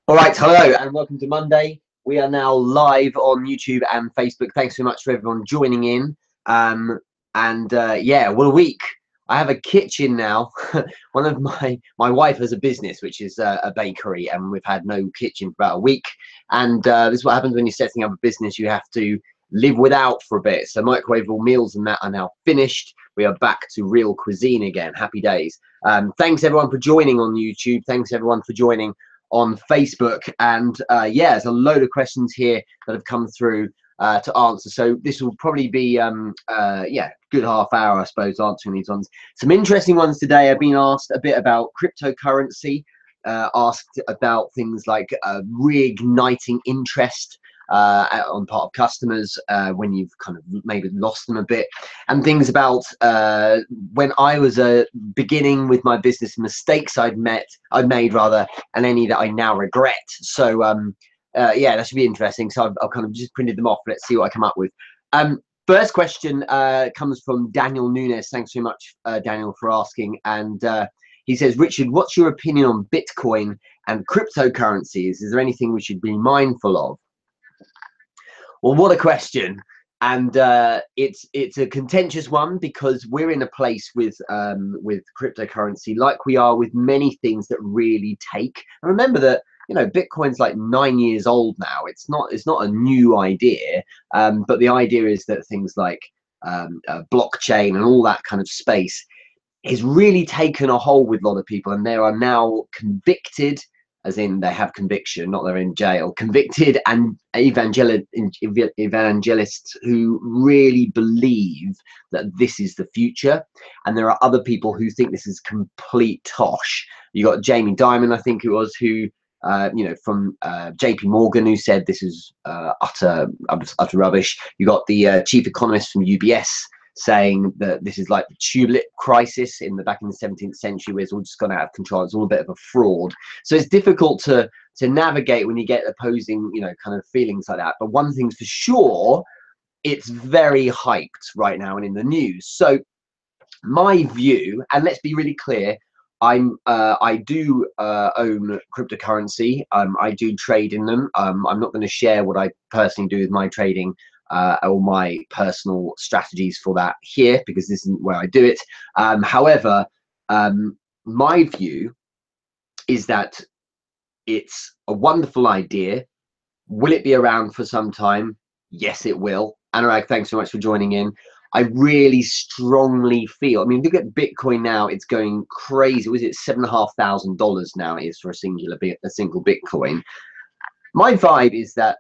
All right, hello and welcome to Monday. We are now live on YouTube and Facebook. Thanks so much for everyone joining in. Yeah, what a week. I have a kitchen now. One of my wife has a business which is a bakery, and we've had no kitchen for about a week. And this is what happens when you're setting up a business. You have to live without for a bit. So microwavable meals and that are now finished. We are back to real cuisine again. Happy days. Thanks everyone for joining on YouTube. Thanks everyone for joining on Facebook. And yeah, there's a load of questions here that have come through to answer. So this will probably be yeah, good half hour, I suppose, answering these ones. Some interesting ones today. I've been asked a bit about cryptocurrency, asked about things like reigniting interest on part of customers when you've kind of maybe lost them a bit, and things about when I was beginning with my business, mistakes I'd made rather, and any that I now regret. So yeah, that should be interesting. So I've kind of just printed them off. Let's see what I come up with. First question comes from Daniel Nunes. Thanks so much, Daniel, for asking. And he says, Richard, what's your opinion on Bitcoin and cryptocurrencies? Is there anything we should be mindful of? Well, what a question. And it's a contentious one, because we're in a place with cryptocurrency, like we are with many things that really take. And remember that, you know, Bitcoin's like 9 years old now. It's not a new idea, but the idea is that things like blockchain and all that kind of space is really taken a hold with a lot of people, and there are now convicted, as in they have conviction, not they're in jail, convicted and evangelists who really believe that this is the future. And there are other people who think this is complete tosh. You got Jamie Dimon, I think it was, who you know, from JP Morgan, who said this is utter rubbish. You got the chief economist from UBS saying that this is like the tulip crisis back in the 17th century, where it's all just gone out of control. It's all a bit of a fraud. So it's difficult to navigate when you get opposing, you know, kind of feelings like that. But one thing's for sure, it's very hyped right now and in the news. So my view, and let's be really clear, I do own cryptocurrency. I do trade in them. I'm not going to share what I personally do with my trading or my personal strategies for that here, because this isn't where I do it. However, my view is that it's a wonderful idea. Will it be around for some time? Yes, it will. Anurag, thanks so much for joining in. I really strongly feel, I mean, look at Bitcoin now, it's going crazy. Was it $7,500 now it is for a single Bitcoin? My vibe is that,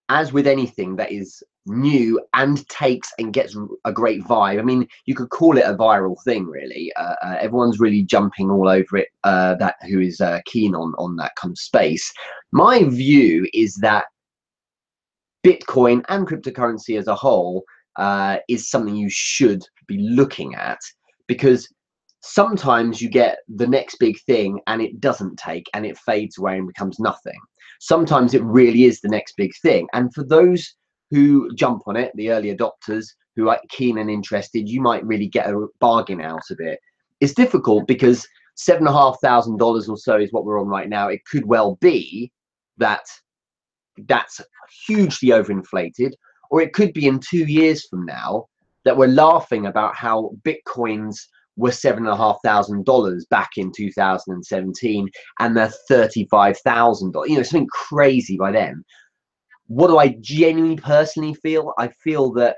as with anything that is new and takes and gets a great vibe, I mean, you could call it a viral thing, really. Everyone's really jumping all over it, that who is keen on that kind of space. My view is that Bitcoin and cryptocurrency as a whole is something you should be looking at, because sometimes you get the next big thing and it doesn't take and it fades away and becomes nothing. Sometimes it really is the next big thing, and for those who jump on it, the early adopters who are keen and interested, you might really get a bargain out of it. It's difficult because $7,500 or so is what we're on right now. It could well be that that's hugely overinflated, or it could be in 2 years from now that we're laughing about how Bitcoins were $7,500 back in 2017 and they're $35,000. You know, something crazy by then. What do I genuinely personally feel? I feel that,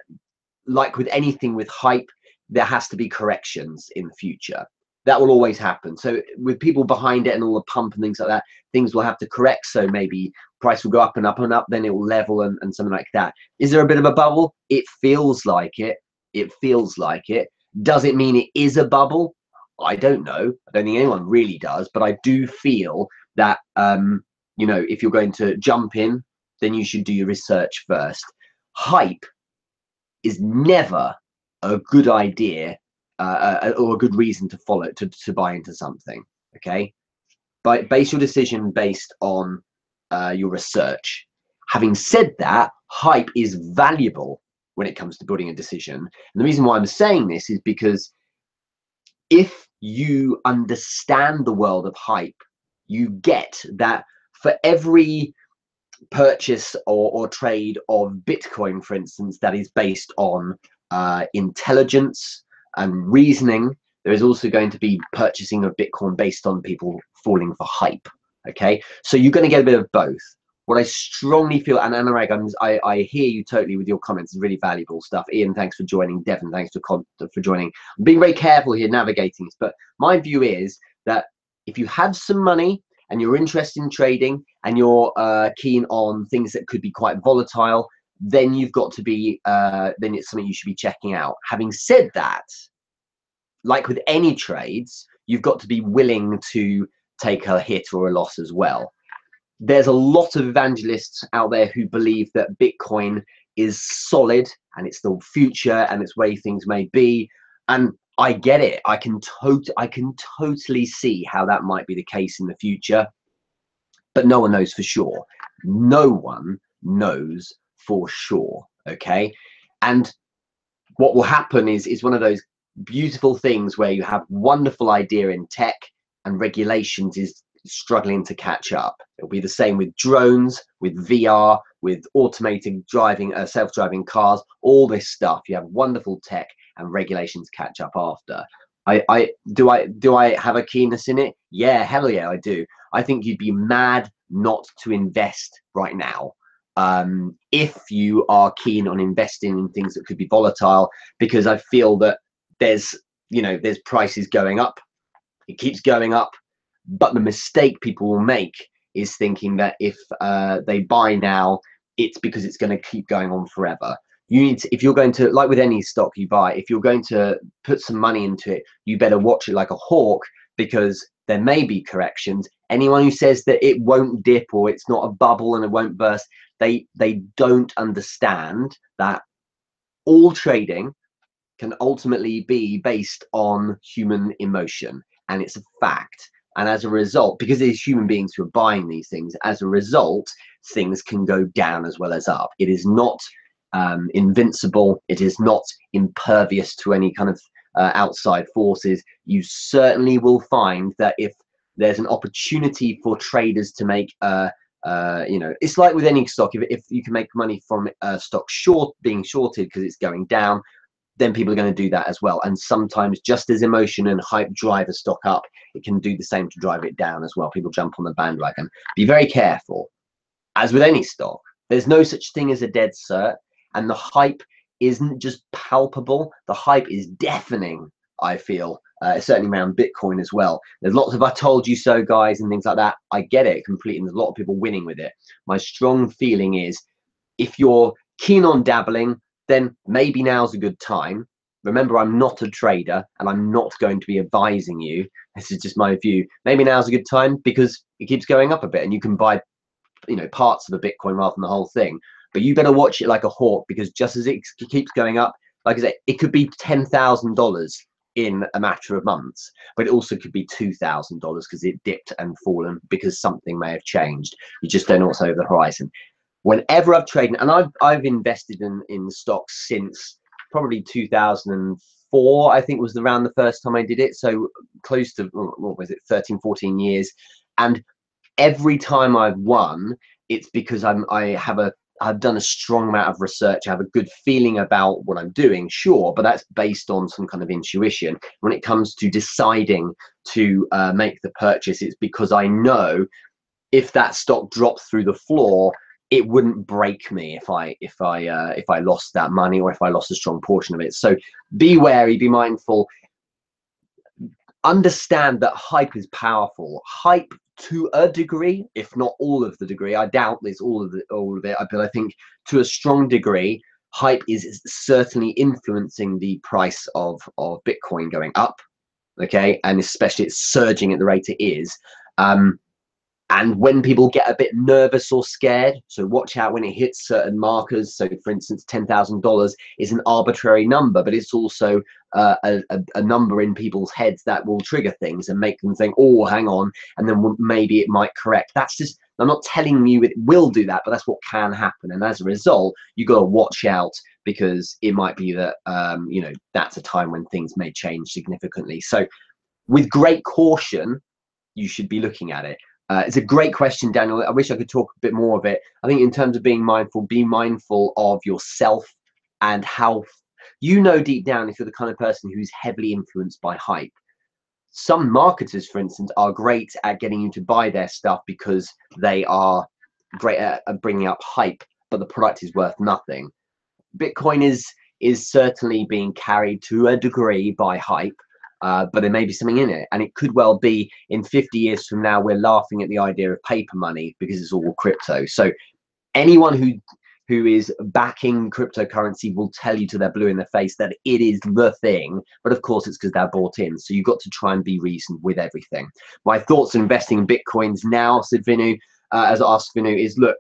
like with anything with hype, there has to be corrections in the future. That will always happen. So with people behind it and all the pump and things like that, things will have to correct. So maybe price will go up and up and up, then it will level and something like that. Is there a bit of a bubble? It feels like it. It feels like it. Does it mean it is a bubble? I don't know. I don't think anyone really does. But I do feel that, you know, if you're going to jump in, then you should do your research first. Hype is never a good idea or a good reason to follow, to buy into something. Okay, but base your decision based on your research. Having said that, hype is valuable when it comes to building a decision. And the reason why I'm saying this is because if you understand the world of hype, you get that for every purchase or trade of Bitcoin, for instance, that is based on intelligence and reasoning, there is also going to be purchasing of Bitcoin based on people falling for hype. Okay, so you're going to get a bit of both. What I strongly feel, and Anurag, I hear you totally with your comments. It's really valuable stuff. Ian, thanks for joining. Devin, thanks for joining. I'm being very careful here navigating this, but my view is that if you have some money and you're interested in trading and you're keen on things that could be quite volatile, then you've got to be, then it's something you should be checking out. Having said that, like with any trades, you've got to be willing to take a hit or a loss as well. There's a lot of evangelists out there who believe that Bitcoin is solid and it's the future and it's way things may be. And I get it. I can totally see how that might be the case in the future, but no one knows for sure. No one knows for sure. Okay. And what will happen is one of those beautiful things where you have wonderful idea in tech and regulations is struggling to catch up. It'll be the same with drones, with VR, with automated driving, self-driving cars, all this stuff. You have wonderful tech and regulations catch up after. Do I have a keenness in it? Yeah, hell yeah, I do. I think you'd be mad not to invest right now if you are keen on investing in things that could be volatile, because I feel that there's prices going up. It keeps going up. But the mistake people will make is thinking that if they buy now, it's because it's going to keep going on forever. You need to, if you're going to, like with any stock you buy, if you're going to put some money into it, you better watch it like a hawk, because there may be corrections. Anyone who says that it won't dip or it's not a bubble and it won't burst, they don't understand that all trading can ultimately be based on human emotion, and it's a fact. And as a result, because it is human beings who are buying these things, as a result, things can go down as well as up. It is not invincible. It is not impervious to any kind of outside forces. You certainly will find that if there's an opportunity for traders to make, it's like with any stock. If you can make money from a stock being shorted because it's going down, then people are going to do that as well. And sometimes just as emotion and hype drive a stock up, it can do the same to drive it down as well. People jump on the bandwagon. Be very careful. As with any stock, there's no such thing as a dead cert, and the hype isn't just palpable. The hype is deafening, I feel, certainly around Bitcoin as well. There's lots of "I told you so" guys and things like that. I get it completely, and there's a lot of people winning with it. My strong feeling is, if you're keen on dabbling, then maybe now's a good time. Remember, I'm not a trader and I'm not going to be advising you. This is just my view. Maybe now's a good time because it keeps going up a bit and you can buy, parts of a Bitcoin rather than the whole thing. But you better watch it like a hawk, because just as it keeps going up, like I say, it could be $10,000 in a matter of months, but it also could be $2,000 because it dipped and fallen because something may have changed. You just don't know what's over the horizon. Whenever I've traded, and I've invested in stocks since probably 2004, I think was around the first time I did it. So close to, what was it, 13, 14 years. And every time I've won, it's because I've done a strong amount of research. I have a good feeling about what I'm doing, sure, but that's based on some kind of intuition. When it comes to deciding to make the purchase, it's because I know if that stock dropped through the floor, it wouldn't break me if I lost that money, or if I lost a strong portion of it. So be wary, be mindful. Understand that hype is powerful. Hype to a degree, if not all of the degree. I doubt there's all of it, but I think to a strong degree, hype is certainly influencing the price of Bitcoin going up. Okay, and especially it's surging at the rate it is. And when people get a bit nervous or scared, so watch out when it hits certain markers. So for instance, $10,000 is an arbitrary number, but it's also a number in people's heads that will trigger things and make them think, oh, hang on, and then maybe it might correct. That's just, I'm not telling you it will do that, but that's what can happen. And as a result, you got to watch out, because it might be that, that's a time when things may change significantly. So with great caution, you should be looking at it. It's a great question, Daniel. I wish I could talk a bit more of it. I think in terms of being mindful, be mindful of yourself and how, you know, deep down, if you're the kind of person who's heavily influenced by hype. Some marketers, for instance, are great at getting you to buy their stuff because they are great at bringing up hype, but the product is worth nothing. Bitcoin is certainly being carried to a degree by hype, but there may be something in it, and it could well be in 50 years from now we're laughing at the idea of paper money because it's all crypto. So anyone who is backing cryptocurrency will tell you to their blue in the face that it is the thing, but of course it's because they're bought in. So you've got to try and be reasoned with everything. My thoughts on investing in Bitcoins now, said Vinu, as asked Vinu, is look,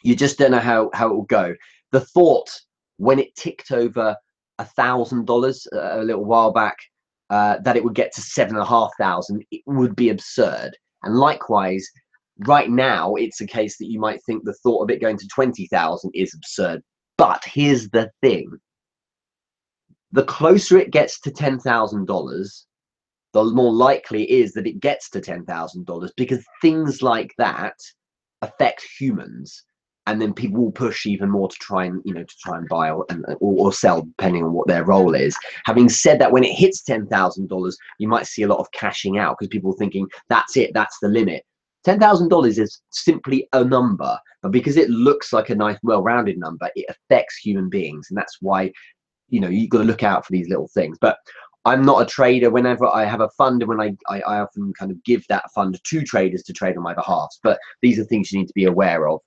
you just don't know how it will go. The thought when it ticked over $1,000 a little while back, that it would get to 7,500, it would be absurd. And likewise, right now, it's a case that you might think the thought of it going to 20,000 is absurd. But here's the thing. The closer it gets to $10,000, the more likely it is that it gets to $10,000, because things like that affect humans. And then people will push even more to try and, you know, to try and buy or sell, depending on what their role is. Having said that, when it hits $10,000, you might see a lot of cashing out because people are thinking that's it, that's the limit. $10,000 is simply a number, but because it looks like a nice, well-rounded number, it affects human beings, and that's why, you know, you've got to look out for these little things. But I'm not a trader. Whenever I have a fund, and when I often kind of give that fund to traders to trade on my behalf. But these are things you need to be aware of.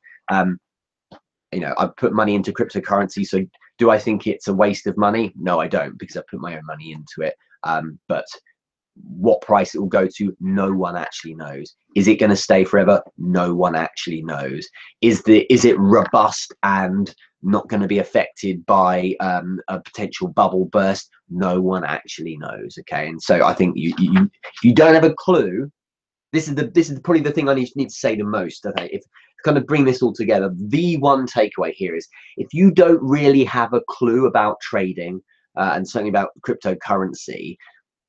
You know, I put money into cryptocurrency, so do I think it's a waste of money? No, I don't, because I put my own money into it. But what price it will go to, no one actually knows. Is it going to stay forever? No one actually knows. Is it robust and not going to be affected by a potential bubble burst? No one actually knows. Okay, and so I think you don't have a clue. This is probably the thing I need to say the most. Okay, if kind of bring this all together, the one takeaway here is if you don't really have a clue about trading and certainly about cryptocurrency,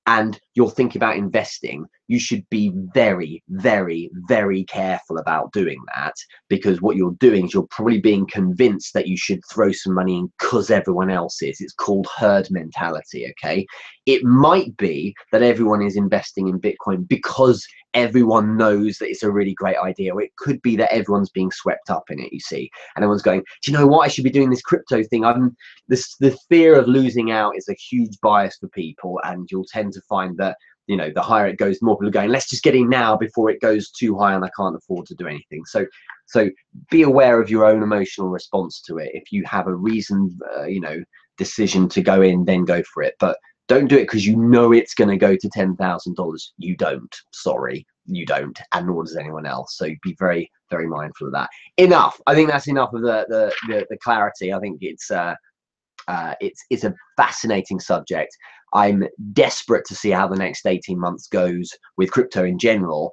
and you're thinking about investing, you should be very, very, very careful about doing that, because what you're doing is you're probably being convinced that you should throw some money in because everyone else is. It's called herd mentality, okay? It might be that everyone is investing in Bitcoin because everyone knows that it's a really great idea, or it could be that everyone's being swept up in it, you see, and everyone's going, do you know what, I should be doing this crypto thing. The fear of losing out is a huge bias for people, and you'll tend to find that, you know, the higher it goes, more people are going, let's just get in now before it goes too high and I can't afford to do anything. So be aware of your own emotional response to it. If you have a reasoned you know, decision to go in, then go for it, but don't do it because you know it's going to go to $10,000. You don't. Sorry, you don't, and nor does anyone else. So be very, very mindful of that. Enough. I think that's enough of the clarity. I think it's a fascinating subject. I'm desperate to see how the next 18 months goes with crypto in general.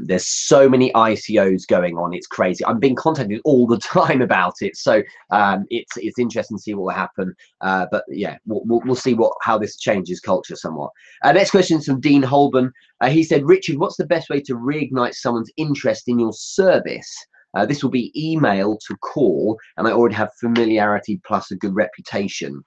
There's so many ICOs going on. It's crazy. I'm being contacted all the time about it. So it's interesting to see what will happen. But yeah, we'll see how this changes culture somewhat. Next question is from Dean Holborn. He said, Richard, what's the best way to reignite someone's interest in your service? This will be email to call, and I already have familiarity plus a good reputation.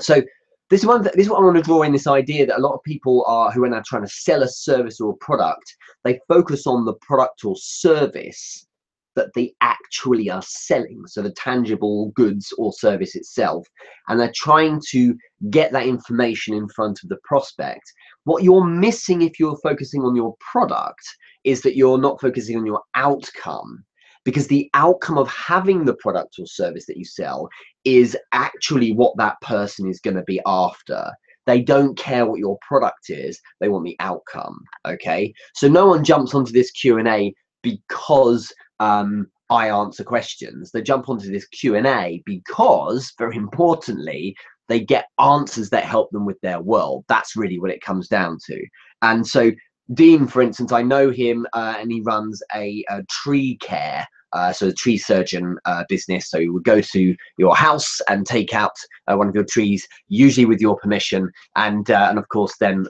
So this is what I want to draw in, this idea that a lot of people who are now trying to sell a service or a product, they focus on the product or service that they actually are selling, so the tangible goods or service itself, and they're trying to get that information in front of the prospect. What you're missing if you're focusing on your product is that you're not focusing on your outcome. Because the outcome of having the product or service that you sell is actually what that person is going to be after. They don't care what your product is, they want the outcome, okay? So no one jumps onto this Q&A because I answer questions. They jump onto this Q&A because, very importantly, they get answers that help them with their world. That's really what it comes down to. And so Dean, for instance, I know him, and he runs a tree care, so a tree surgeon business. So he would go to your house and take out one of your trees, usually with your permission, and of course then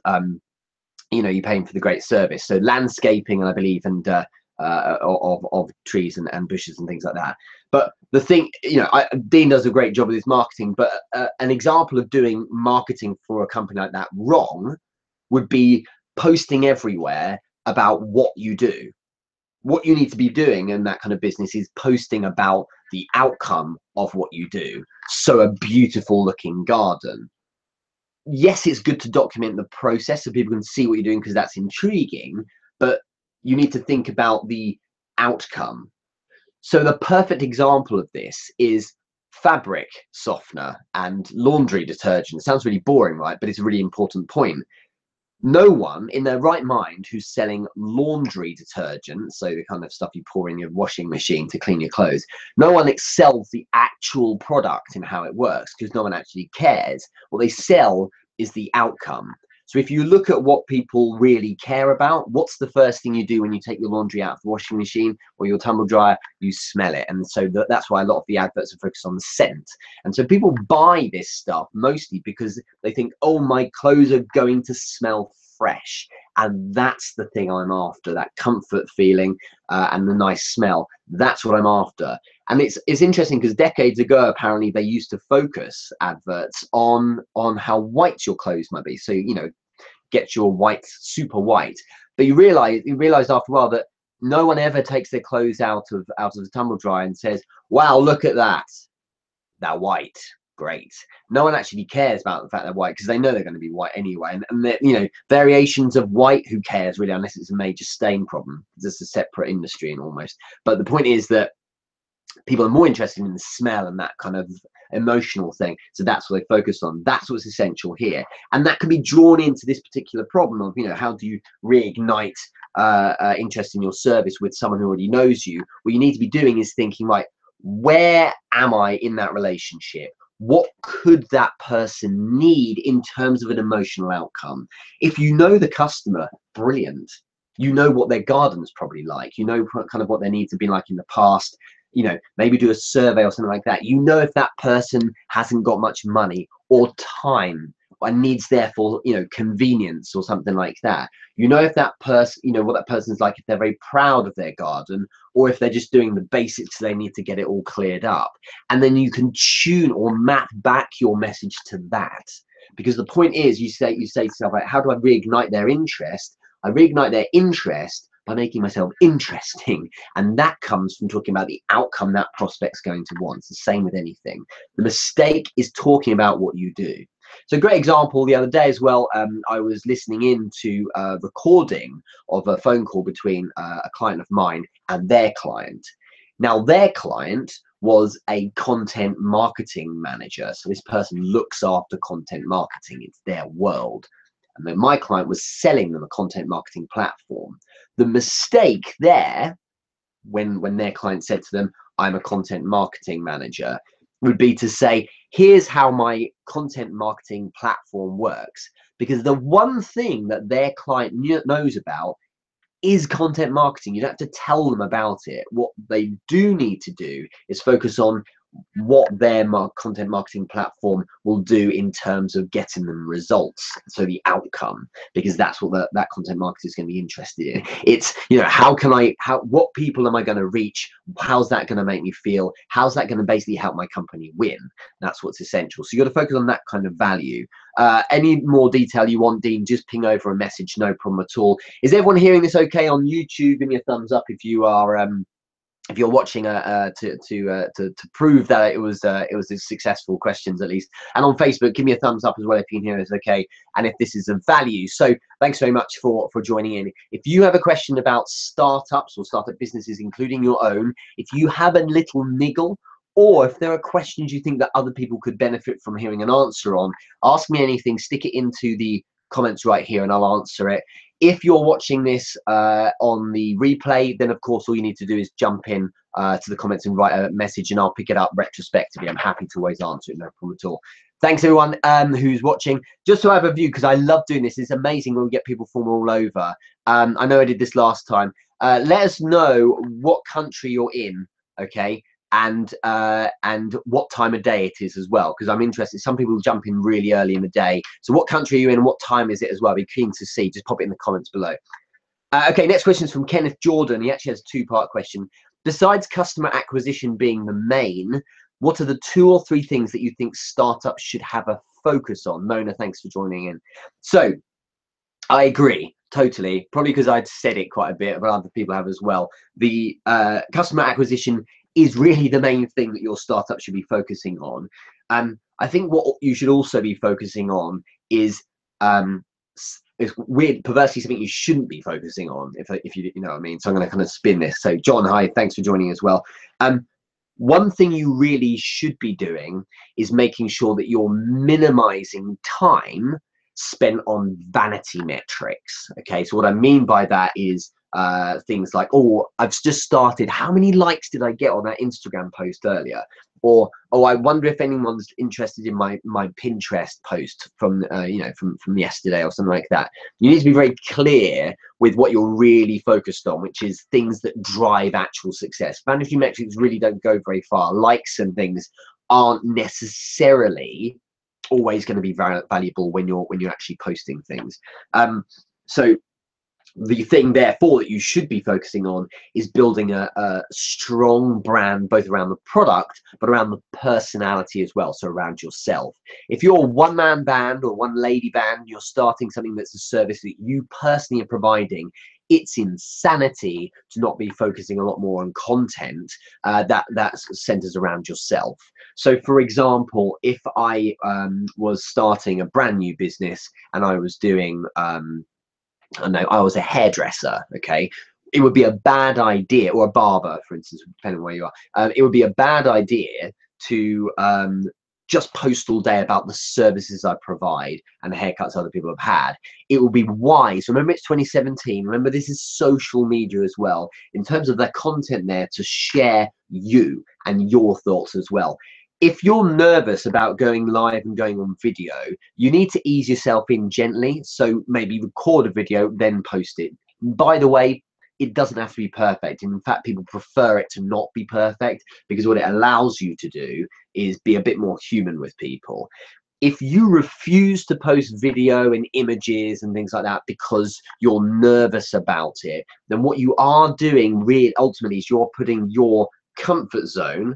you know, you're paying for the great service. So landscaping, I believe, and of trees and bushes and things like that. But the thing, you know, Dean does a great job with his marketing, but an example of doing marketing for a company like that wrong would be posting everywhere about what you do. What you need to be doing in that kind of business is posting about the outcome of what you do. So a beautiful looking garden. Yes, it's good to document the process so people can see what you're doing because that's intriguing, but you need to think about the outcome. So the perfect example of this is fabric softener and laundry detergent. It sounds really boring, right? But it's a really important point. No one in their right mind who's selling laundry detergent, so the kind of stuff you pour in your washing machine to clean your clothes, no one excels the actual product in how it works because no one actually cares. What they sell is the outcome. So if you look at what people really care about, what's the first thing you do when you take your laundry out of the washing machine or your tumble dryer? You smell it. And so that's why a lot of the adverts are focused on the scent. And so people buy this stuff mostly because they think, oh, my clothes are going to smell fresh. And that's the thing I'm after, that comfort feeling and the nice smell. That's what I'm after. And it's interesting because decades ago, apparently, they used to focus adverts on how white your clothes might be. So, you know, get your white super white. But you realize after a while that no one ever takes their clothes out of the tumble dryer and says, wow, look at that white, great. No one actually cares about the fact they're white because they know they're going to be white anyway. And you know, variations of white, who cares really, unless it's a major stain problem. It's a separate industry and almost. But the point is that people are more interested in the smell and that kind of emotional thing. So that's what they focus on. That's what's essential here. And that can be drawn into this particular problem of, you know, how do you reignite interest in your service with someone who already knows you? What you need to be doing is thinking, right, where am I in that relationship? What could that person need in terms of an emotional outcome? If you know the customer, brilliant. You know what their garden's probably like. You know kind of what their needs have been like in the past. You know, maybe do a survey or something like that. You know if that person hasn't got much money or time and needs therefore, you know, convenience or something like that. You know if that person, you know what that person's like, if they're very proud of their garden or if they're just doing the basics, they need to get it all cleared up. And then you can tune or map back your message to that. Because the point is, you say to yourself, right, how do I reignite their interest? I reignite their interest by making myself interesting, and that comes from talking about the outcome that prospect's going to want. It's the same with anything. The mistake is talking about what you do. So a great example the other day as well, I was listening in to a recording of a phone call between a client of mine and their client. Now their client was a content marketing manager, so this person looks after content marketing. It's their world. And then my client was selling them a content marketing platform. The mistake there, when their client said to them, I'm a content marketing manager, would be to say, here's how my content marketing platform works. Because the one thing that their client knows about is content marketing. You don't have to tell them about it. What they do need to do is focus on what their content marketing platform will do in terms of getting them results, so the outcome, because that's what that content marketer is going to be interested in. It's, you know, what people am I going to reach? How's that going to make me feel? How's that going to basically help my company win? That's what's essential. So you got to focus on that kind of value. Any more detail you want, Dean, just ping over a message, no problem at all. Is everyone hearing this okay on YouTube? Give me a thumbs up if you are if you're watching to prove that it was a successful questions at least. And on Facebook, give me a thumbs up as well if you can hear us okay, and if this is of value. So thanks very much for joining in. If you have a question about startups or startup businesses, including your own, if you have a little niggle, or if there are questions you think that other people could benefit from hearing an answer on, ask me anything, stick it into the comments right here and I'll answer it. If you're watching this on the replay, then of course all you need to do is jump in to the comments and write a message and I'll pick it up retrospectively. I'm happy to always answer it, no problem at all. Thanks everyone who's watching. Just to have a view, because I love doing this, it's amazing when we get people from all over. I know I did this last time. Let us know what country you're in, okay? and what time of day it is as well, because I'm interested. Some people jump in really early in the day. So what country are you in and what time is it as well? I'd be keen to see. Just pop it in the comments below. Okay, next question is from Kenneth Jordan. He actually has a two-part question. Besides customer acquisition being the main, what are the 2 or 3 things that you think startups should have a focus on? Mona, thanks for joining in. So I agree totally, probably because I'd said it quite a bit, but other people have as well. The customer acquisition is really the main thing that your startup should be focusing on. I think what you should also be focusing on is weird, perversely something you shouldn't be focusing on, if you know what I mean. So I'm going to kind of spin this. So John, hi, thanks for joining as well. One thing you really should be doing is making sure that you're minimizing time spent on vanity metrics. Okay, so what I mean by that is things like, oh, I've just started, how many likes did I get on that Instagram post earlier? Or, oh, I wonder if anyone's interested in my Pinterest post from from yesterday or something like that. You need to be very clear with what you're really focused on, which is things that drive actual success. Vanity metrics really don't go very far. Likes and things aren't necessarily always going to be very valuable when you're actually posting things. So the thing therefore that you should be focusing on is building a strong brand, both around the product but around the personality as well, so around yourself. If you're a one-man band or one lady band, you're starting something that's a service that you personally are providing, it's insanity to not be focusing a lot more on content that centers around yourself. So for example, if I was starting a brand new business and I was doing I know I was a hairdresser, okay, it would be a bad idea, or a barber, for instance, depending on where you are, it would be a bad idea to just post all day about the services I provide and the haircuts other people have had. It will be wise, remember it's 2017, remember this is social media as well, in terms of their content there, to share you and your thoughts as well. If you're nervous about going live and going on video, you need to ease yourself in gently. So maybe record a video, then post it. By the way, it doesn't have to be perfect. In fact, people prefer it to not be perfect, because what it allows you to do is be a bit more human with people. If you refuse to post video and images and things like that because you're nervous about it, then what you are doing really ultimately is you're putting your comfort zone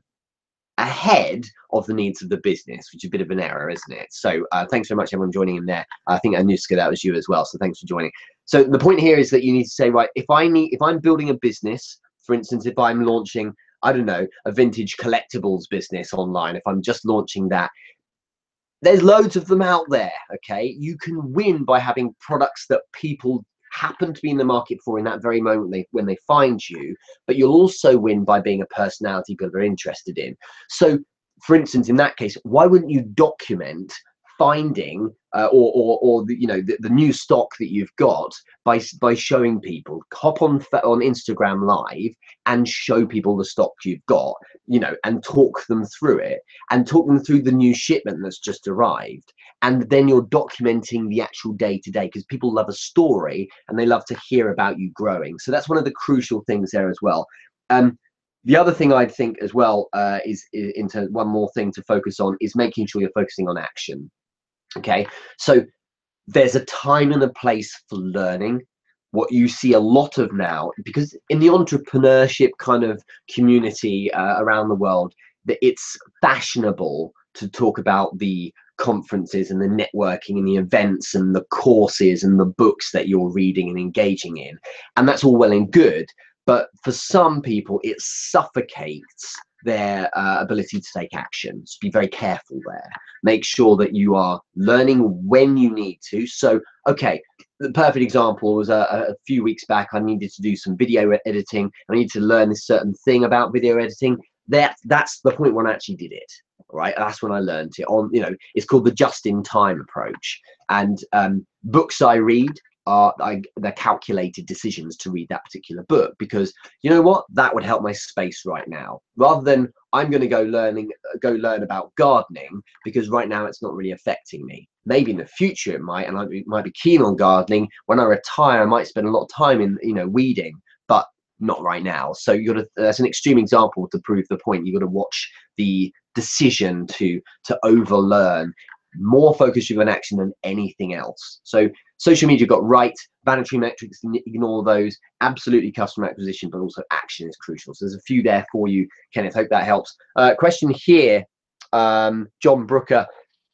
ahead of the needs of the business, which is a bit of an error, isn't it? So thanks very much everyone joining in there. I think Anuska, that was you as well, so thanks for joining. So the point here is that you need to say, right, if I'm building a business, for instance, if I'm launching, I don't know, a vintage collectibles business online, if I'm just launching that, there's loads of them out there. Okay, you can win by having products that people happen to be in the market for in that very moment when they find you, but you'll also win by being a personality people are interested in. So for instance, in that case, why wouldn't you document finding or the new stock that you've got by showing people? Hop on Instagram live and show people the stock you've got, and talk them through it, and talk them through the new shipment that's just arrived. And then you're documenting the actual day-to-day, because people love a story and they love to hear about you growing. So that's one of the crucial things there as well. The other thing I'd think as well is one more thing to focus on is making sure you're focusing on action. Okay, so there's a time and a place for learning. What you see a lot of now, because in the entrepreneurship kind of community around the world, that it's fashionable to talk about the conferences and the networking and the events and the courses and the books that you're reading and engaging in, and that's all well and good, but for some people it suffocates their ability to take action. So be very careful there. Make sure that you are learning when you need to. So okay, the perfect example was a few weeks back, I needed to do some video editing. I needed to learn this certain thing about video editing. That's the point when I actually did it. Right, that's when I learned it. It's called the just-in-time approach. And books I read they're calculated decisions to read that particular book, because you know what, that would help my space right now, rather than I'm going to go learn about gardening, because right now it's not really affecting me. Maybe in the future it might, and I might be keen on gardening. When I retire, I might spend a lot of time in weeding, but not right now. So you got to, that's an extreme example to prove the point. You got to watch the decision to overlearn, more focus driven action than anything else. So social media got right, vanity metrics, ignore those, absolutely customer acquisition, but also action is crucial. So there's a few there for you, Kenneth. Hope that helps. Question here, John Brooker.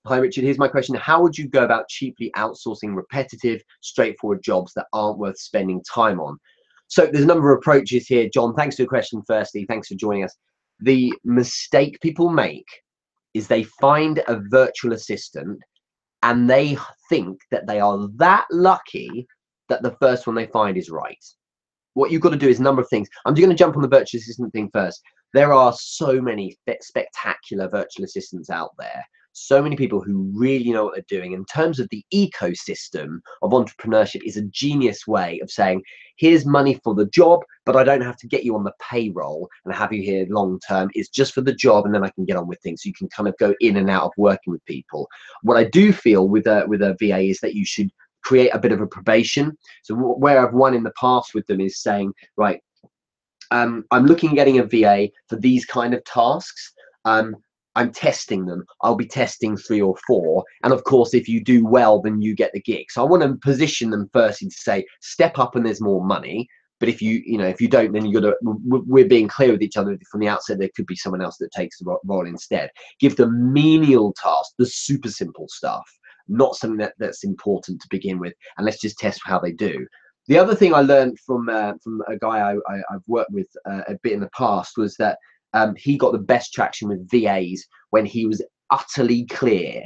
Hi Richard, here's my question. How would you go about cheaply outsourcing repetitive, straightforward jobs that aren't worth spending time on? So there's a number of approaches here, John. Thanks for the question firstly. Thanks for joining us. The mistake people make is they find a virtual assistant and they think that they are that lucky that the first one they find is right. What you've got to do is a number of things. I'm just going to jump on the virtual assistant thing first. There are so many spectacular virtual assistants out there. So many people who really know what they're doing. In terms of the ecosystem of entrepreneurship, is a genius way of saying, here's money for the job, but I don't have to get you on the payroll and have you here long term. It's just for the job, and then I can get on with things. So you can kind of go in and out of working with people. What I do feel with a VA is that you should create a bit of a probation. So where I've won in the past with them is saying, right, I'm looking at getting a VA for these kind of tasks. I'm testing them. I'll be testing 3 or 4, and of course if you do well then you get the gig. So I want to position them firstly to say step up and there's more money, but if you don't, then you got to, we're being clear with each other from the outset. There could be someone else that takes the role instead. Give them menial tasks, the super simple stuff, not something that's important to begin with, and let's just test how they do. The other thing I learned from a guy I've worked with a bit in the past was that he got the best traction with VAs when he was utterly clear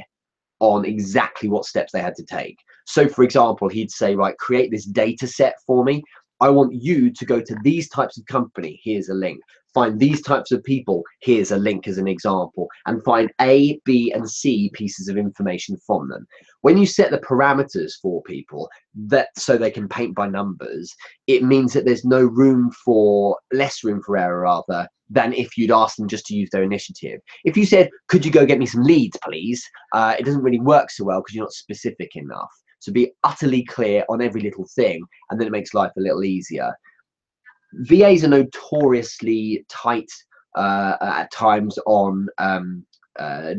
on exactly what steps they had to take. So for example, he'd say, right, create this data set for me. I want you to go to these types of company. Here's a link. Find these types of people. Here's a link as an example. And find A, B, and C pieces of information from them. When you set the parameters for people that so they can paint by numbers, it means that there's no room for, less room for error rather, than if you'd asked them just to use their initiative. If you said, could you go get me some leads, please? It doesn't really work so well because you're not specific enough. So be utterly clear on every little thing, and then it makes life a little easier. VAs are notoriously tight at times on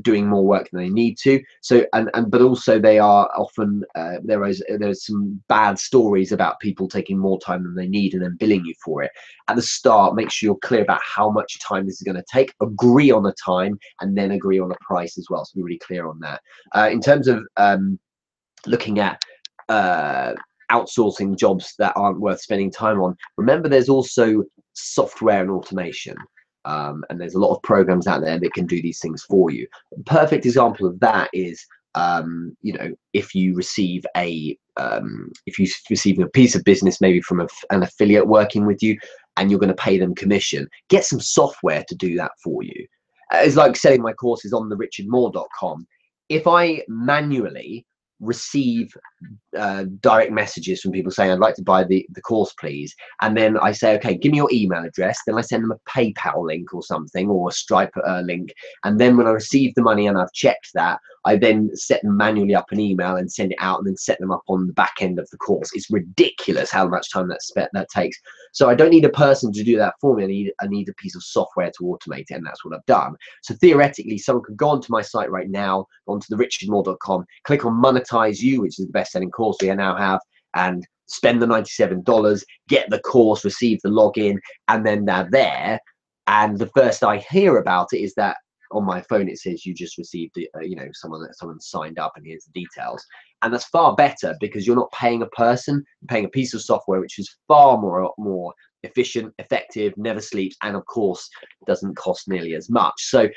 doing more work than they need to. So but also they are often there's some bad stories about people taking more time than they need and then billing you for it. At the start, make sure you're clear about how much time this is going to take. Agree on the time and then agree on a price as well. So be really clear on that. In terms of looking at outsourcing jobs that aren't worth spending time on, remember there's also software and automation, and there's a lot of programs out there that can do these things for you. A perfect example of that is if you receive a piece of business maybe from an affiliate working with you and you're going to pay them commission, get some software to do that for you. It's like selling my courses on the richardmoore.com. If I manually receive direct messages from people saying I'd like to buy the course please, and then I say okay, give me your email address, then I send them a PayPal link or something, or a Stripe link, and then when I receive the money and I've checked that, I then set them manually up an email and send it out and then set them up on the back end of the course. It's ridiculous how much time that takes. So I don't need a person to do that for me. I need a piece of software to automate it, and that's what I've done. So theoretically, someone could go onto my site right now, onto the richardmoore.com, click on Monetize You, which is the best-selling course we now have, and spend the $97, get the course, receive the login, and then they're there. And the first I hear about it is that on my phone it says you just received someone signed up and here's the details. And that's far better because you're not paying a person, you're paying a piece of software which is far more efficient, effective, never sleeps, and of course doesn't cost nearly as much. So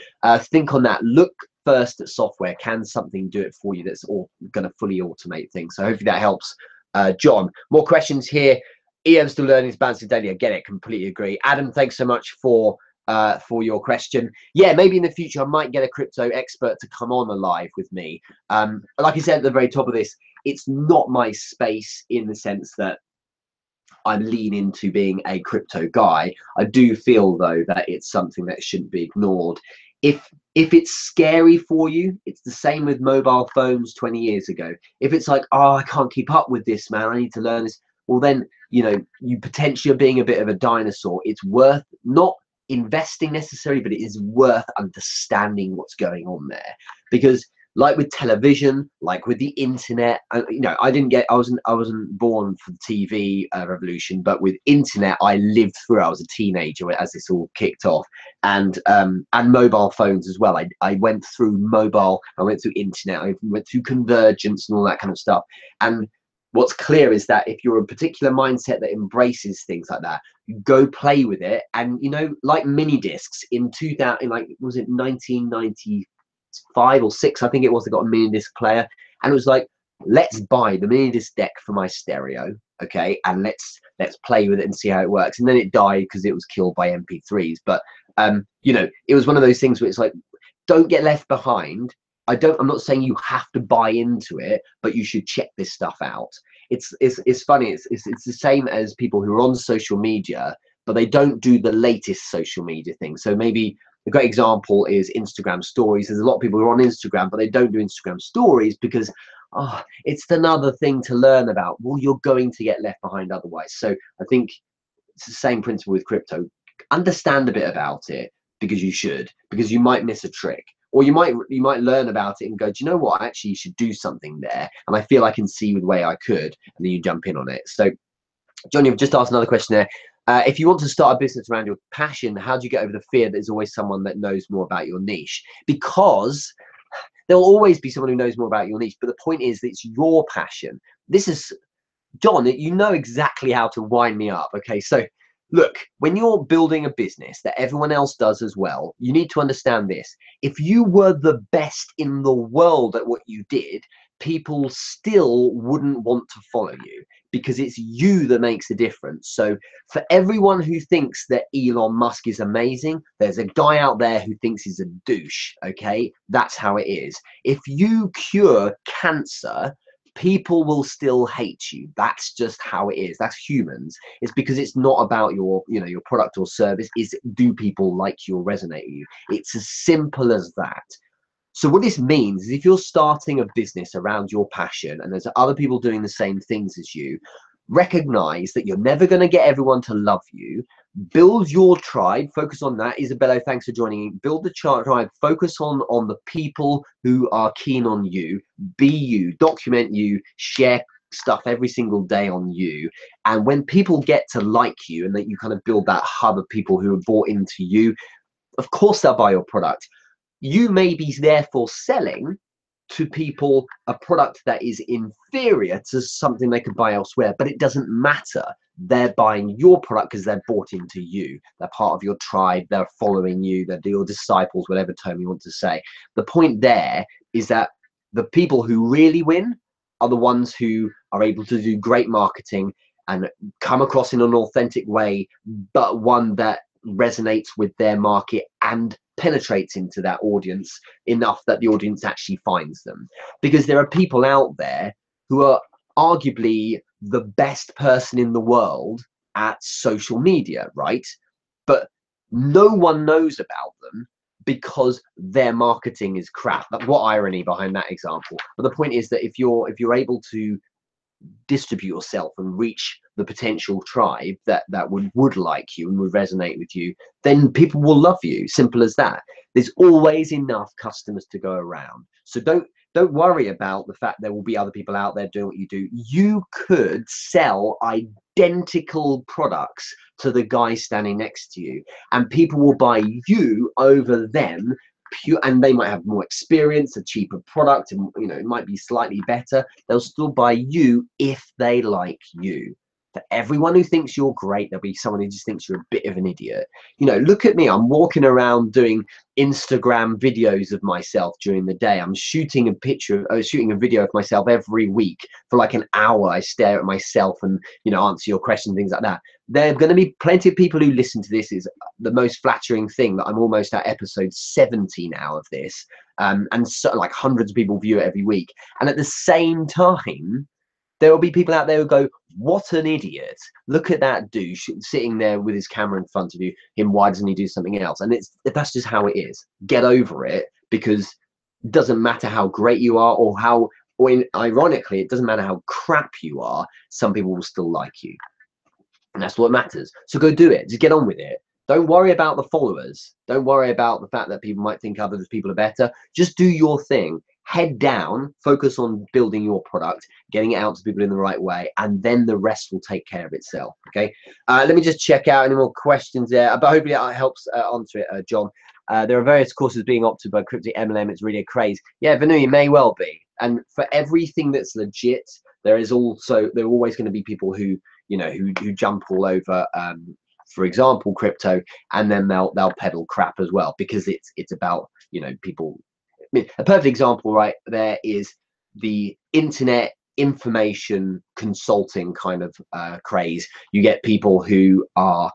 think on that. Look first at software. Can something do it for you that's all going to fully automate things? So hopefully that helps. John, more questions here. EM still learning, is balancing daily. I get it, completely agree. Adam, thanks so much for your question. Yeah, maybe in the future I might get a crypto expert to come on live with me. Like I said at the very top of this, it's not my space in the sense that I lean into being a crypto guy. I do feel though that it's something that shouldn't be ignored. If it's scary for you, it's the same with mobile phones 20 years ago. If it's like, oh, I can't keep up with this, man, I need to learn this, well then you know, you potentially are being a bit of a dinosaur, it's worth not investing necessarily, but it is worth understanding what's going on there. Because like with television, like with the internet, you know, I wasn't born for the TV revolution, but with internet, I lived through. I was a teenager as this all kicked off, and mobile phones as well. I went through mobile, I went through internet, I went through convergence and all that kind of stuff. And what's clear is that if you're a particular mindset that embraces things like that, you go play with it. And you know, like mini discs in 2000, like was it 1995 or 6, I think it was, they got a mini disc player, and it was like, let's buy the mini disc deck for my stereo, okay, and let's play with it and see how it works. And then it died because it was killed by MP3s. But you know, it was one of those things where it's like, don't get left behind. I'm not saying you have to buy into it, but you should check this stuff out. It's funny. It's the same as people who are on social media, but they don't do the latest social media thing. So maybe a great example is Instagram stories. There's a lot of people who are on Instagram, but they don't do Instagram stories because, oh, it's another thing to learn about. Well, you're going to get left behind otherwise. So I think it's the same principle with crypto. Understand a bit about it because you should, because you might miss a trick. Or you might learn about it and go, do you know what? I actually should do something there, and I feel I can see the way I could, and then you jump in on it. So, John, you've just asked another question there. If you want to start a business around your passion, how do you get over the fear that there's always someone that knows more about your niche? Because there'll always be someone who knows more about your niche, but the point is that it's your passion. This is, John, you know exactly how to wind me up. Okay, so look, when you're building a business that everyone else does as well, you need to understand this. If you were the best in the world at what you did, people still wouldn't want to follow you because it's you that makes a difference. So for everyone who thinks that Elon Musk is amazing, there's a guy out there who thinks he's a douche, okay? That's how it is. If you cure cancer, people will still hate you. That's just how it is. That's humans. It's because it's not about your, you know, your product or service. Is do people like you or resonate with you? It's as simple as that. So what this means is if you're starting a business around your passion and there's other people doing the same things as you, recognize that you're never going to get everyone to love you. Build your tribe, focus on that. Isabella, thanks for joining. Build the tribe, focus on the people who are keen on you. Be you, document you, share stuff every single day on you. And when people get to like you and that you kind of build that hub of people who are bought into you, of course they'll buy your product. You may be therefore selling to people a product that is inferior to something they could buy elsewhere, but it doesn't matter. They're buying your product because they're bought into you. They're part of your tribe. They're following you. They're your disciples, whatever term you want to say. The point there is that the people who really win are the ones who are able to do great marketing and come across in an authentic way, but one that resonates with their market and penetrates into that audience enough that the audience actually finds them. Because there are people out there who are arguably the best person in the world at social media, right? But no one knows about them because their marketing is crap. What irony behind that example. But the point is that if you're able to distribute yourself and reach the potential tribe that would like you and would resonate with you, then people will love you. Simple as that. There's always enough customers to go around. So don't worry about the fact there will be other people out there doing what you do. You could sell identical products to the guy standing next to you, and people will buy you over them. And they might have more experience, a cheaper product, and you know, it might be slightly better. They'll still buy you if they like you. For everyone who thinks you're great, there'll be someone who just thinks you're a bit of an idiot. You know, look at me. I'm walking around doing Instagram videos of myself during the day. I'm shooting a video of myself every week for like an hour. I stare at myself and, you know, answer your questions, things like that. There are going to be plenty of people who listen to this. Is the most flattering thing that I'm almost at episode 70 now of this. And so like hundreds of people view it every week. And at the same time, there will be people out there who go, what an idiot. Look at that douche sitting there with his camera in front of you. Why doesn't he do something else? And that's just how it is. Get over it, because it doesn't matter how great you are ironically, it doesn't matter how crap you are. Some people will still like you. And that's what matters. So go do it. Just get on with it. Don't worry about the followers. Don't worry about the fact that people might think other people are better. Just do your thing. Head down, focus on building your product, getting it out to people in the right way, and then the rest will take care of itself. Okay. Let me just check out any more questions there, but hopefully that helps answer it, John. There are various courses being opted by crypto MLM. It's really a craze. Yeah, Vanu, you may well be. And for everything that's legit, there are always going to be people who who jump all over, for example, crypto, and then they'll peddle crap as well, because it's about people. I mean, a perfect example right there is the internet information consulting kind of craze. You get people who are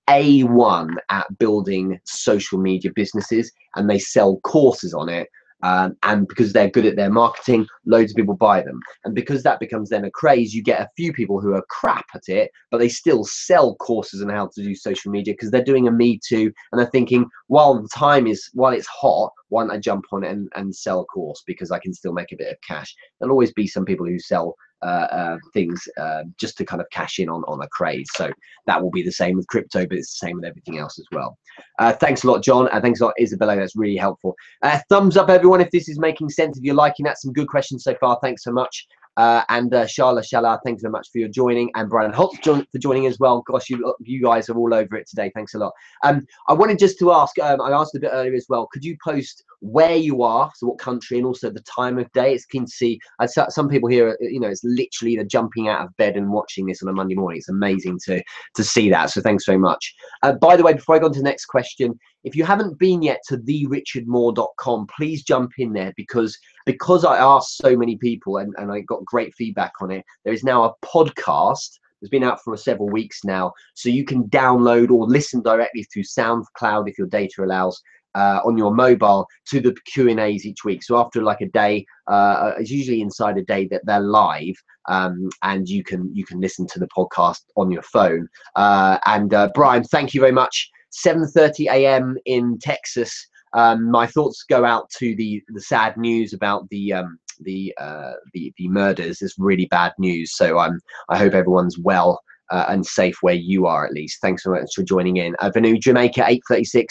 A1 at building social media businesses, and they sell courses on it. And because they're good at their marketing, loads of people buy them. And because that becomes then a craze, you get a few people who are crap at it, but they still sell courses on how to do social media because they're doing a me too. And they're thinking, while it's hot, why don't I jump on it and sell a course, because I can still make a bit of cash. There'll always be some people who sell things just to kind of cash in on a craze. So that will be the same with crypto, but it's the same with everything else as well. Thanks a lot, John, and thanks a lot, Isabella. That's really helpful. Thumbs up, everyone, if this is making sense, if you're liking that. Some good questions so far. Thanks so much. And Shala, thanks so much for your joining, and Brian Holt for joining as well. Gosh, you guys are all over it today. Thanks a lot. I wanted just to ask, I asked a bit earlier as well, could you post where you are, so what country, and also the time of day? It's keen to see. Some people here, it's literally they're jumping out of bed and watching this on a Monday morning. It's amazing to see that. So thanks very much. By the way, before I go on to the next question, if you haven't been yet to therichardmoore.com, please jump in there, because I asked so many people and I got great feedback on it. There is now a podcast. It's been out for several weeks now, so you can download or listen directly through SoundCloud if your data allows, on your mobile, to the Q&As each week. So after like a day, it's usually inside a day that they're live, and you can listen to the podcast on your phone. Brian, thank you very much. 7:30 a.m. in Texas. My thoughts go out to the sad news about the murders. It's really bad news. So I hope everyone's well and safe where you are, at least. Thanks so much for joining in. Vanu, Jamaica, 8:36.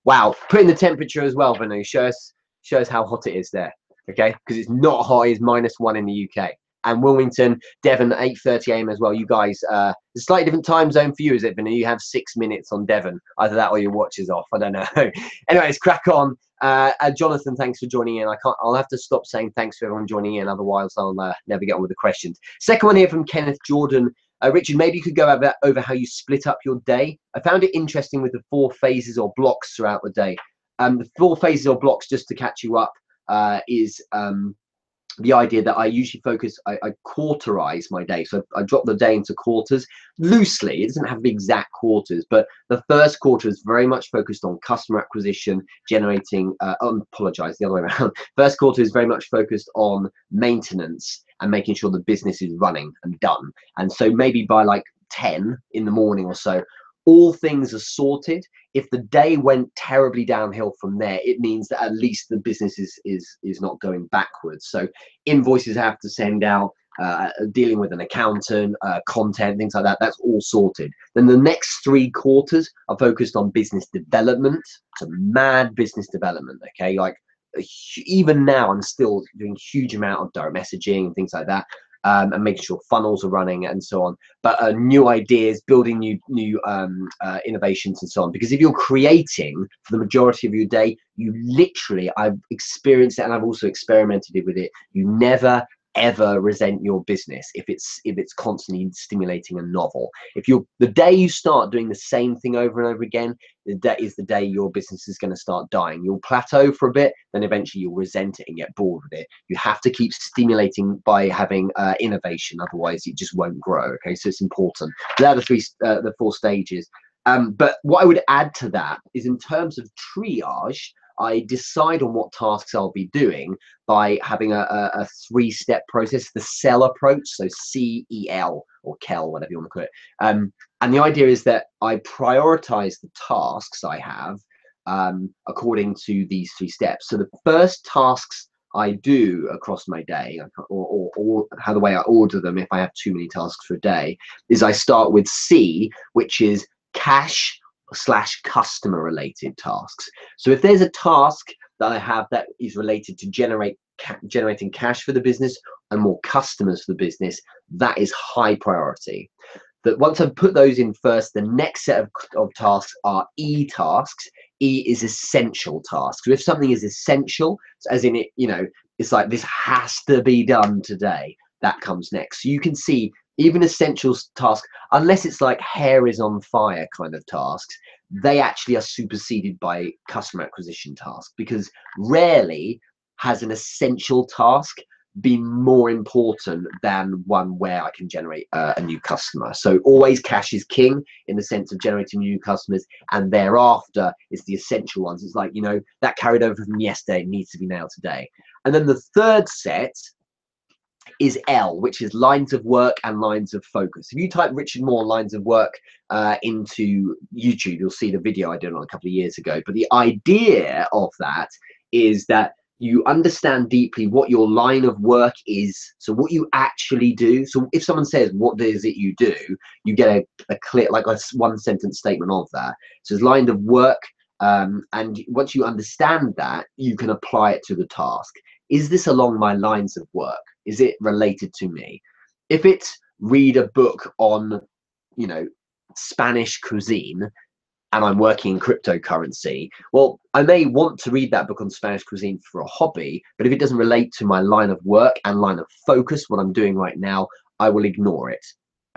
Wow, put in the temperature as well, Vanu. Show us how hot it is there, okay? Because it's not hot. It's -1 in the UK. And Wilmington, Devon, 8:30 a.m. as well. You guys, it's a slightly different time zone for you, is it, Vanu? You have 6 minutes on Devon. Either that or your watch is off. I don't know. Anyways, crack on. Jonathan, thanks for joining in. I'll have to stop saying thanks for everyone joining in, otherwise I'll never get on with the questions. Second one here from Kenneth Jordan. Richard, maybe you could go over how you split up your day. I found it interesting with the 4 phases or blocks throughout the day. The 4 phases or blocks, just to catch you up, is the idea that I usually I quarterize my day. So I drop the day into quarters loosely. It doesn't have the exact quarters, but the first quarter is very much focused on customer acquisition, generating, the other way around. First quarter is very much focused on maintenance and making sure the business is running and done. And so maybe by like 10 in the morning or so, all things are sorted. If the day went terribly downhill from there, it means that at least the business is not going backwards. So invoices I have to send out, dealing with an accountant, content, things like that, that's all sorted. Then the next 3 quarters are focused on business development. So mad business development, okay? Like even now I'm still doing a huge amount of direct messaging and things like that. And making sure funnels are running and so on, but new ideas, building new innovations and so on. Because if you're creating for the majority of your day, you literally, I've experienced it and I've also experimented with it, you never ever resent your business if it's constantly stimulating a novel. If the day you start doing the same thing over and over again, that is the day your business is going to start dying. You'll plateau for a bit, then eventually you'll resent it and get bored with it. You have to keep stimulating by having innovation, otherwise it just won't grow. Okay, so it's important. They're the 4 stages. But what I would add to that is, in terms of triage, I decide on what tasks I'll be doing by having a 3-step process, the CEL approach, so CEL or KEL, whatever you want to call it. And the idea is that I prioritize the tasks I have according to these 3 steps. So the first tasks I do across my day, or how the way I order them if I have too many tasks for a day, is I start with C, which is cash slash customer related tasks. So if there's a task that I have that is related to generating cash for the business and more customers for the business, that is high priority. That once I've put those in first, the next set of tasks are E tasks. E is essential tasks. So if something is essential, as in it, it's like this has to be done today, that comes next. So you can see even essential tasks, unless it's like hair is on fire kind of tasks, they actually are superseded by customer acquisition tasks, because rarely has an essential task been more important than one where I can generate a new customer. So always cash is king in the sense of generating new customers, and thereafter it's the essential ones. It's like, that carried over from yesterday needs to be nailed today. And then the third set is L, which is lines of work and lines of focus. If you type Richard Moore lines of work into YouTube, you'll see the video I did on a couple of years ago. But the idea of that is that you understand deeply what your line of work is, so what you actually do. So if someone says, what is it you do, you get a clear, like a one sentence statement of that. So it's line of work, and once you understand that, you can apply it to the task. Is this along my lines of work? Is it related to me? If it's read a book on, Spanish cuisine, and I'm working in cryptocurrency, well, I may want to read that book on Spanish cuisine for a hobby, but if it doesn't relate to my line of work and line of focus, what I'm doing right now, I will ignore it,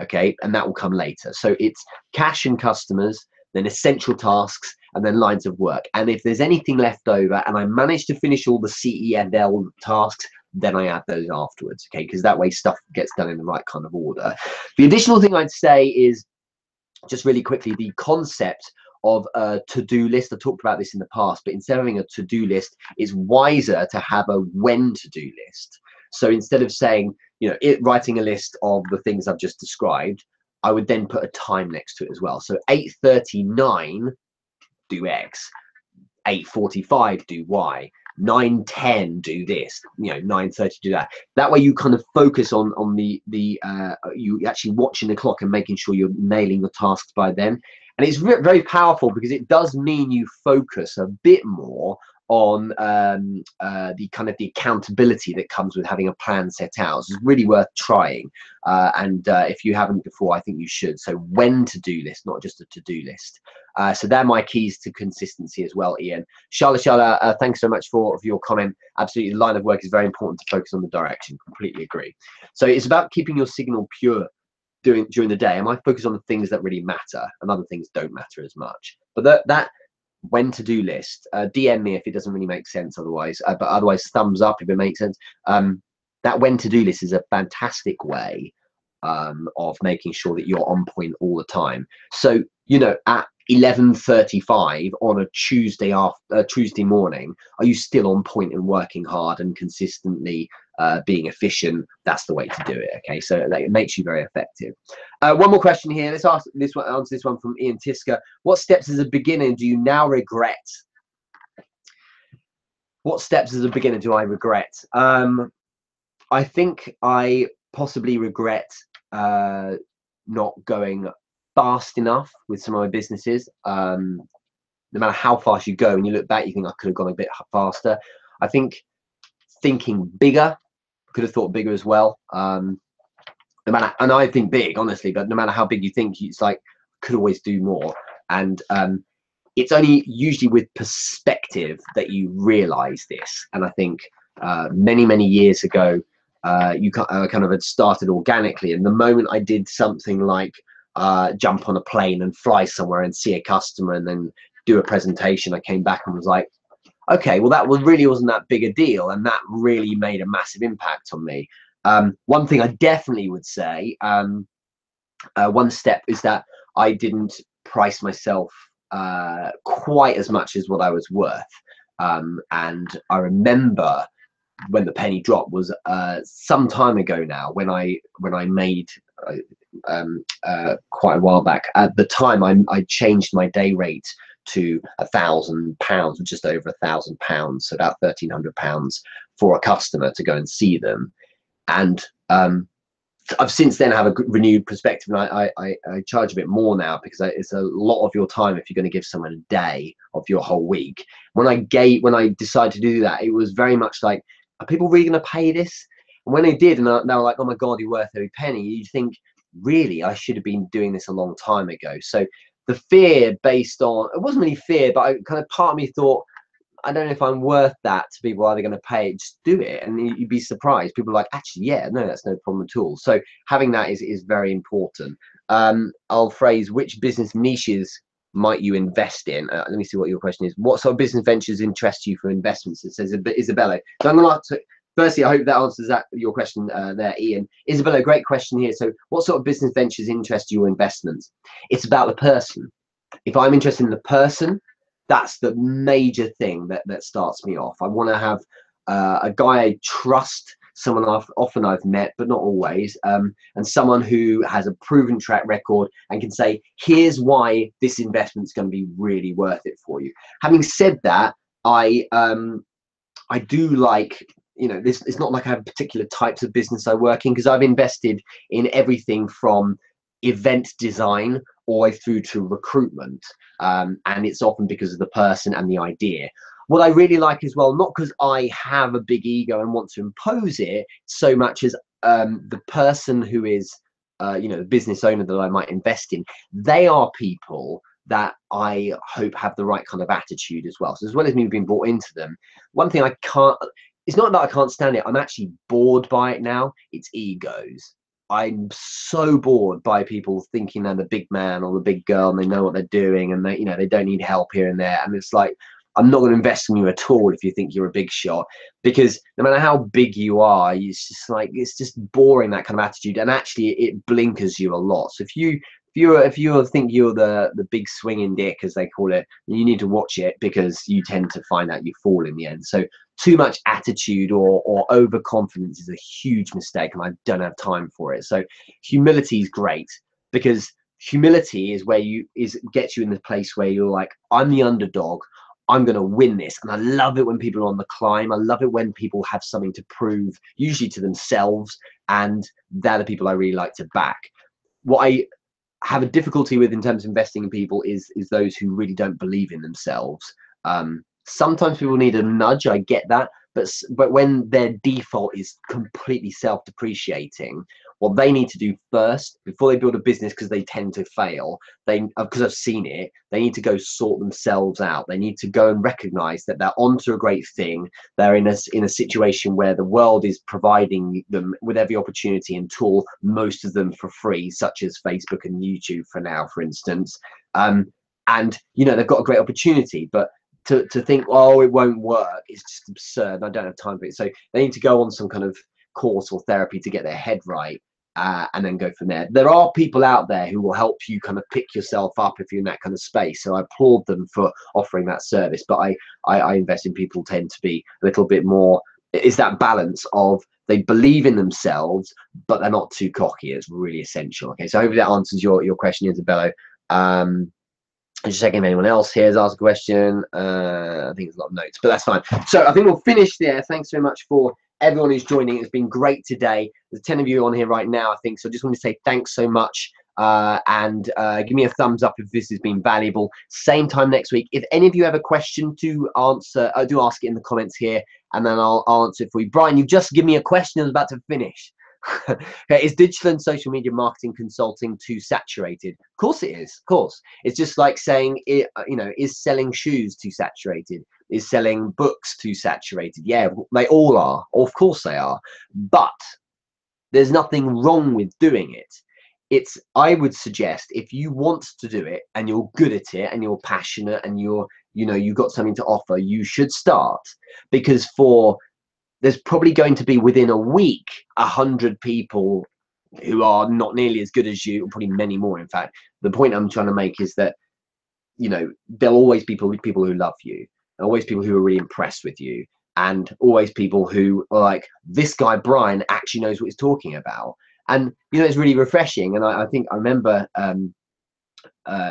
okay? And that will come later. So it's cash and customers, then essential tasks, and then lines of work. And if there's anything left over and I manage to finish all the CE and L tasks, then I add those afterwards, okay? Because that way stuff gets done in the right kind of order. The additional thing I'd say is, just really quickly, the concept of a to-do list. I've talked about this in the past, but instead of having a to-do list, it's wiser to have a when to-do list. So instead of saying, writing a list of the things I've just described, I would then put a time next to it as well. So 8:39, do X. 8:45, do Y. 9:10, do this. 9:30, do that. That way you kind of focus on you actually watching the clock and making sure you're nailing the tasks by then. And it's very powerful, because it does mean you focus a bit more on the kind of the accountability that comes with having a plan set out. So it's really worth trying. And if you haven't before, I think you should. So when to do list, not just a to-do list. So they're my keys to consistency as well, Ian. Shala, thanks so much for your comment. Absolutely, the line of work is very important to focus on the direction. Completely agree. So it's about keeping your signal pure during the day. And I focus on the things that really matter, and other things don't matter as much. But that when to do list, DM me if it doesn't really make sense otherwise, but otherwise thumbs up if it makes sense. That when to do list is a fantastic way of making sure that you're on point all the time. So at 11:35 on a Tuesday morning, are you still on point and working hard and consistently being efficient? That's the way to do it. Okay, so it makes you very effective. One more question here. Let's answer this one from Ian Tisker. What steps as a beginner do you now regret? What steps as a beginner do I regret? I think I possibly regret not going fast enough with some of my businesses. No matter how fast you go, when you look back, you think I could have gone a bit faster. I think thinking bigger, could have thought bigger as well. No matter, and I think big, honestly, but no matter how big you think, it's like could always do more. And it's only usually with perspective that you realize this. And I think many years ago, you kind of had started organically, and the moment I did something like jump on a plane and fly somewhere and see a customer and then do a presentation, I came back and was like, okay, well that really wasn't that big a deal, and that really made a massive impact on me. One thing I definitely would say, one step, is that I didn't price myself quite as much as what I was worth. And I remember when the penny dropped was some time ago now, when I made quite a while back. At the time, I changed my day rate to £1,000, or just over £1,000, so about £1,300 for a customer to go and see them. And I've since then have a renewed perspective, and I charge a bit more now, because it's a lot of your time if you're going to give someone a day of your whole week. When I decided to do that, it was very much like, are people really going to pay this? And when they did, and they're like, oh my God, you're worth every penny, you think, really, I should have been doing this a long time ago. So the fear based on, it wasn't really fear, but I kind of, part of me thought, I don't know if I'm worth that to people. Are they going to pay it? Just do it, and you'd be surprised. People are like, actually, yeah, no, that's no problem at all. So having that is very important. I'll phrase, which business niches might you invest in? Let me see what your question is. What sort of business ventures interest you for investments? It says Isabella. So I'm going to firstly, I hope that answers your question there, Ian. Isabella, great question here. So what sort of business ventures interest your investments? It's about the person. If I'm interested in the person, that's the major thing that starts me off. I want to have a guy I trust, someone I've met, but not always, and someone who has a proven track record and can say, here's why this investment's going to be really worth it for you. Having said that, I do like, this, it's not like I have particular types of business I work in, because I've invested in everything from event design all the way through to recruitment, and it's often because of the person and the idea. What I really like as well, not because I have a big ego and want to impose it so much as the person who is the business owner that I might invest in, they are people that I hope have the right kind of attitude as well. So as well as me being bought into them, one thing I can't, it's not that I can't stand it, I'm actually bored by it now, it's egos. I'm so bored by people thinking they're the big man or the big girl and they know what they're doing, and they don't need help here and there. And it's like, I'm not going to invest in you at all if you think you're a big shot, because no matter how big you are, it's just like, it's just boring, that kind of attitude, and actually it blinkers you a lot. So if you think you're the big swinging dick, as they call it, you need to watch it, because you tend to find out you fall in the end. So too much attitude or overconfidence is a huge mistake, and I don't have time for it. So humility is great, because humility is where gets you in the place where you're like, I'm the underdog, I'm going to win this. And I love it when people are on the climb. I love it when people have something to prove, usually to themselves, and they're the people I really like to back. What I have a difficulty with in terms of investing in people is those who really don't believe in themselves. Sometimes people need a nudge, I get that, but when their default is completely self-depreciating, what they need to do first, before they build a business, because they tend to fail, because I've seen it, they need to go sort themselves out. They need to go and recognize that they're onto a great thing. They're in a situation where the world is providing them with every opportunity and tool, most of them for free, such as Facebook and YouTube for now, for instance. And they've got a great opportunity, but to think, oh, it won't work, is just absurd. I don't have time for it. So they need to go on some kind of course or therapy to get their head right, and then go from there. There are people out there who will help you kind of pick yourself up if you're in that kind of space. So I applaud them for offering that service. But I invest in people tend to be a little bit more, is that balance of they believe in themselves, but they're not too cocky. It's really essential. Okay, so hopefully that answers your question, Isabella. Just checking if anyone else here has asked a question. I think there's a lot of notes, but that's fine. So I think we'll finish there. Thanks very much for everyone who's joining. It's been great today. There's 10 of you on here right now, I think. So I just want to say thanks so much, and give me a thumbs up if this has been valuable. Same time next week. If any of you have a question to answer, do ask it in the comments here, and then I'll answer it for you. Brian, you've just given me a question. I was about to finish. Okay, is digital and social media marketing consulting too saturated? Of course it is. Of course, it's just like saying, is selling shoes too saturated? Is selling books too saturated? Yeah, they all are. Of course they are. But there's nothing wrong with doing it. I would suggest, if you want to do it and you're good at it and you're passionate and you've got something to offer, you should start, because there's probably going to be within a week 100 people who are not nearly as good as you, or probably many more. In fact, the point I'm trying to make is that there'll always be people who love you, always people who are really impressed with you, and always people who are like, this guy Brian actually knows what he's talking about. And it's really refreshing. And I think I remember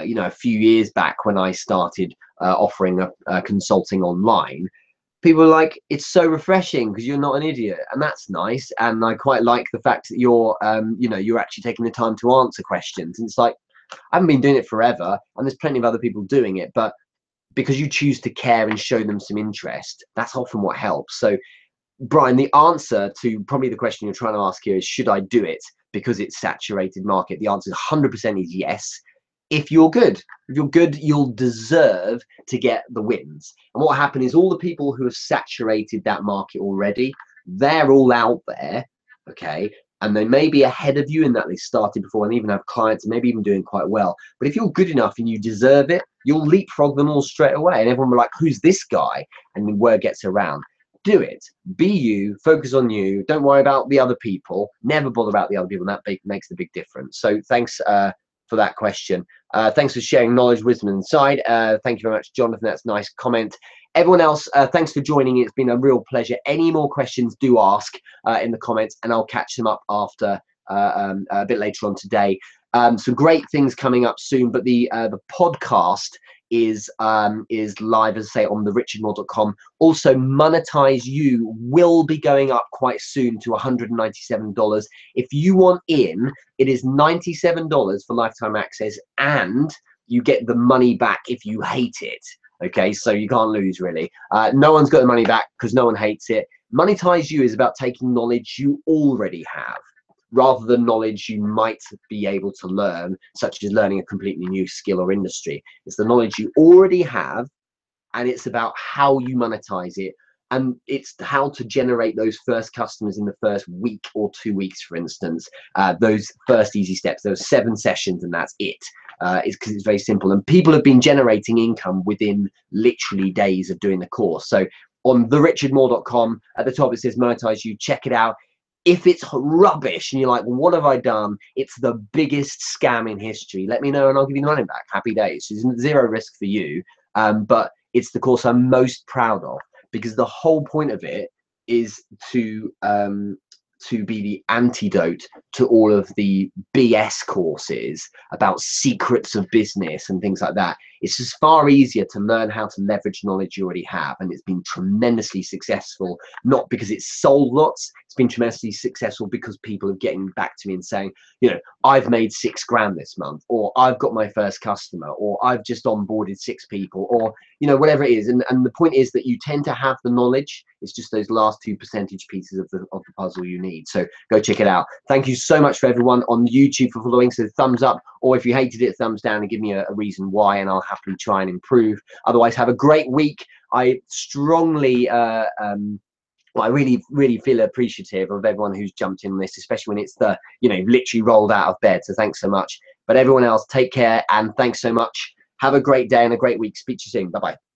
you know, a few years back when I started offering consulting online, people are like, it's so refreshing because you're not an idiot, and that's nice. And I quite like the fact that you're, you know, you're actually taking the time to answer questions. And it's like, I haven't been doing it forever, and there's plenty of other people doing it, but because you choose to care and show them some interest, that's often what helps. So, Brian, the answer to probably the question you're trying to ask here is, should I do it because it's saturated market? The answer 100% is yes. If you're good, you'll deserve to get the wins. And what will happen is all the people who have saturated that market already, they're all out there, okay? And they may be ahead of you in that they started before and even have clients and maybe even doing quite well. But if you're good enough and you deserve it, you'll leapfrog them all straight away. And everyone will be like, who's this guy? And the word gets around. Do it. Be you. Focus on you. Don't worry about the other people. Never bother about the other people. And that makes the big difference. So thanks for that question. Thanks for sharing knowledge, wisdom, and insight. Thank you very much, Jonathan. That's a nice comment. Everyone else, thanks for joining. It's been a real pleasure. Any more questions, do ask in the comments, and I'll catch them up after a bit later on today. Some great things coming up soon, but the podcast is live, as I say, on the richardmore.com. Also, Monetize You will be going up quite soon to $197. If you want in, it is $97 for lifetime access, and you get the money back if you hate it. Okay, so you can't lose, really. No one's got the money back because no one hates it. Monetize You is about taking knowledge you already have, rather than knowledge you might be able to learn, such as learning a completely new skill or industry. It's the knowledge you already have, and it's about how you monetize it. And it's how to generate those first customers in the first week or 2 weeks, for instance. Those first easy steps, those 7 sessions, and that's it. It's because it's very simple. And people have been generating income within literally days of doing the course. So on therichardmore.com, at the top it says Monetize You. Check it out. If it's rubbish and you're like, well, what have I done? It's the biggest scam in history. Let me know and I'll give you the money back. Happy days. It's zero risk for you. But it's the course I'm most proud of, because the whole point of it is to be the antidote to all of the BS courses about secrets of business and things like that. It's just far easier to learn how to leverage knowledge you already have, and it's been tremendously successful, not because it's sold lots. It's been tremendously successful because people are getting back to me and saying, you know, I've made 6 grand this month, or I've got my first customer, or I've just onboarded 6 people, or, you know, whatever it is. And the point is that you tend to have the knowledge. It's just those last 2 percentage pieces of the puzzle you need. So go check it out. Thank you so much for everyone on YouTube for following. So thumbs up, or if you hated it, thumbs down, and give me a reason why, and I'll happily try and improve. Otherwise, have a great week. I strongly well, I really feel appreciative of everyone who's jumped in on this, especially when it's the, you know, literally rolled out of bed. So thanks so much. But everyone else, take care, and thanks so much. Have a great day and a great week. Speak to you soon. Bye-bye.